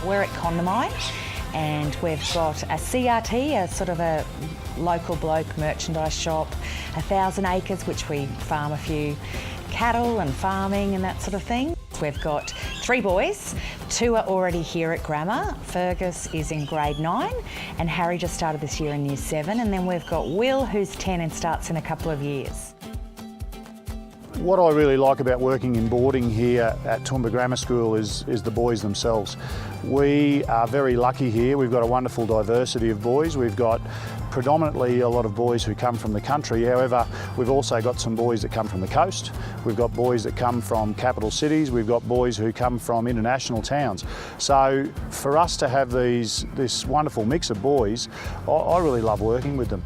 We're at Condamine and we've got a CRT, a sort of a local bloke merchandise shop, 1,000 acres, which we farm a few cattle and farming and that sort of thing. We've got 3 boys, 2 are already here at grammar. Fergus is in grade 9 and Harry just started this year in year 7, and then we've got Will, who's 10 and starts in a couple of years. What I really like about working in boarding here at Toowoomba Grammar School is the boys themselves. We are very lucky here. We've got a wonderful diversity of boys. We've got predominantly a lot of boys who come from the country. However, we've also got some boys that come from the coast. We've got boys that come from capital cities. We've got boys who come from international towns. So for us to have this wonderful mix of boys, I really love working with them.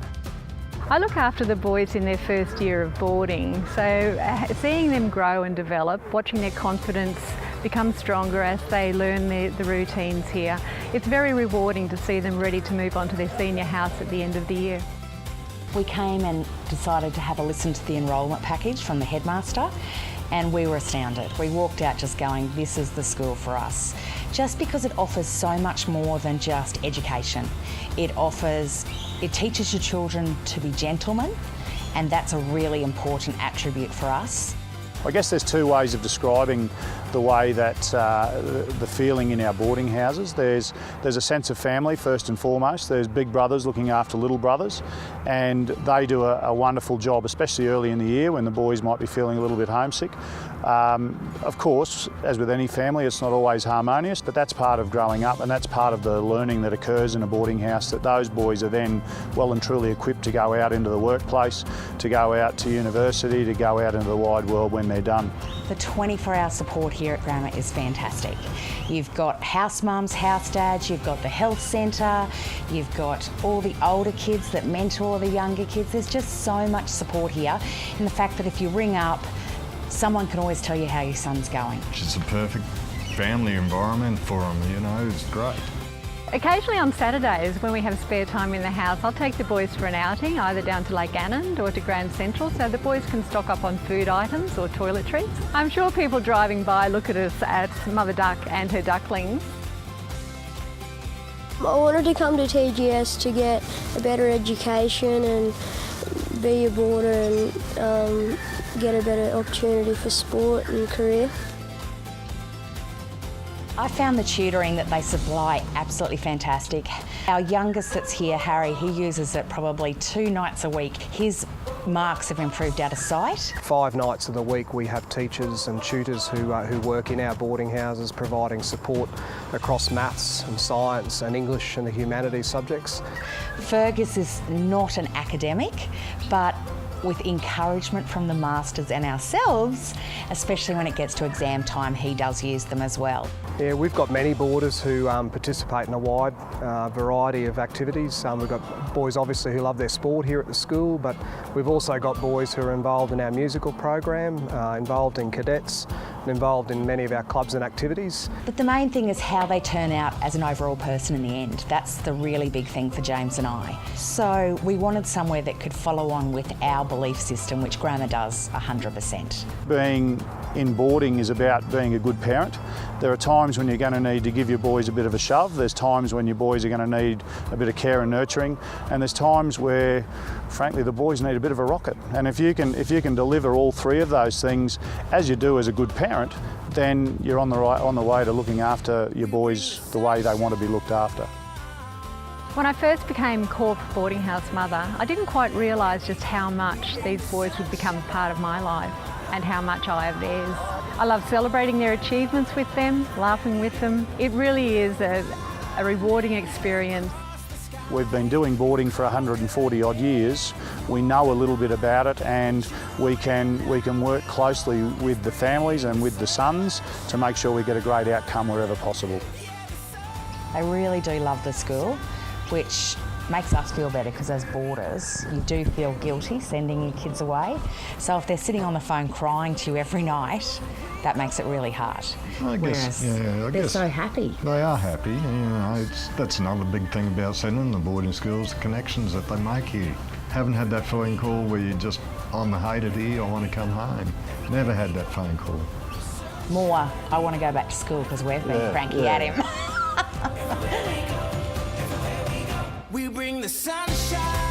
I look after the boys in their first year of boarding, so seeing them grow and develop, watching their confidence become stronger as they learn the routines here, it's very rewarding to see them ready to move on to their senior house at the end of the year. We came and decided to have a listen to the enrolment package from the headmaster, and we were astounded. We walked out just going, this is the school for us. Just because it offers so much more than just education. It teaches your children to be gentlemen, and that's a really important attribute for us. I guess there's 2 ways of describing the way that the feeling in our boarding houses. There's a sense of family first and foremost. There's big brothers looking after little brothers, and they do a wonderful job, especially early in the year when the boys might be feeling a little bit homesick. Of course, as with any family, it's not always harmonious, but that's part of growing up, and that's part of the learning that occurs in a boarding house, that those boys are then well and truly equipped to go out into the workplace, to go out to university, to go out into the wide world when they're done. The 24-hour support here at Grammar is fantastic. You've got house mums, house dads, you've got the health centre, you've got all the older kids that mentor the younger kids. There's just so much support here, and the fact that if you ring up, someone can always tell you how your son's going. It's a perfect family environment for them, you know, it's great. Occasionally on Saturdays, when we have spare time in the house, I'll take the boys for an outing, either down to Lake Annand or to Grand Central, so the boys can stock up on food items or toiletries. I'm sure people driving by look at us at Mother Duck and her ducklings. I wanted to come to TGS to get a better education and be a boarder and get a better opportunity for sport and career. I found the tutoring that they supply absolutely fantastic. Our youngest that's here, Harry, he uses it probably 2 nights a week. His marks have improved out of sight. 5 nights of the week we have teachers and tutors who work in our boarding houses providing support across maths and science and English and the humanities subjects. Fergus is not an academic, but with encouragement from the masters and ourselves, especially when it gets to exam time, he does use them as well. Yeah, we've got many boarders who participate in a wide variety of activities. We've got boys obviously who love their sport here at the school, but we've also got boys who are involved in our musical program, involved in cadets, and involved in many of our clubs and activities. But the main thing is how they turn out as an overall person in the end. That's the really big thing for James and I. So we wanted somewhere that could follow on with our belief system, which Grammar does 100%. Being in boarding is about being a good parent. There are times when you're going to need to give your boys a bit of a shove. There's times when your boys are going to need a bit of care and nurturing, and there's times where, frankly, the boys need a bit of a rocket. And if you can deliver all 3 of those things as you do as a good parent, then you're on the way to looking after your boys the way they want to be looked after. When I first became Corp boarding house mother, I didn't quite realise just how much these boys would become part of my life and how much I have theirs. I love celebrating their achievements with them, laughing with them. It really is a rewarding experience. We've been doing boarding for 140 odd years. We know a little bit about it, and we can work closely with the families and with the sons to make sure we get a great outcome wherever possible. I really do love the school, which makes us feel better because as boarders, you do feel guilty sending your kids away. So if they're sitting on the phone crying to you every night, that makes it really hard. I guess They're so happy. They are happy. You know, that's another big thing about sending them to boarding schools, the connections that they make here. Haven't had that phone call where you just, I'm hated here, I want to come home. Never had that phone call. More, I want to go back to school because we've been cranky at him. We bring the sunshine.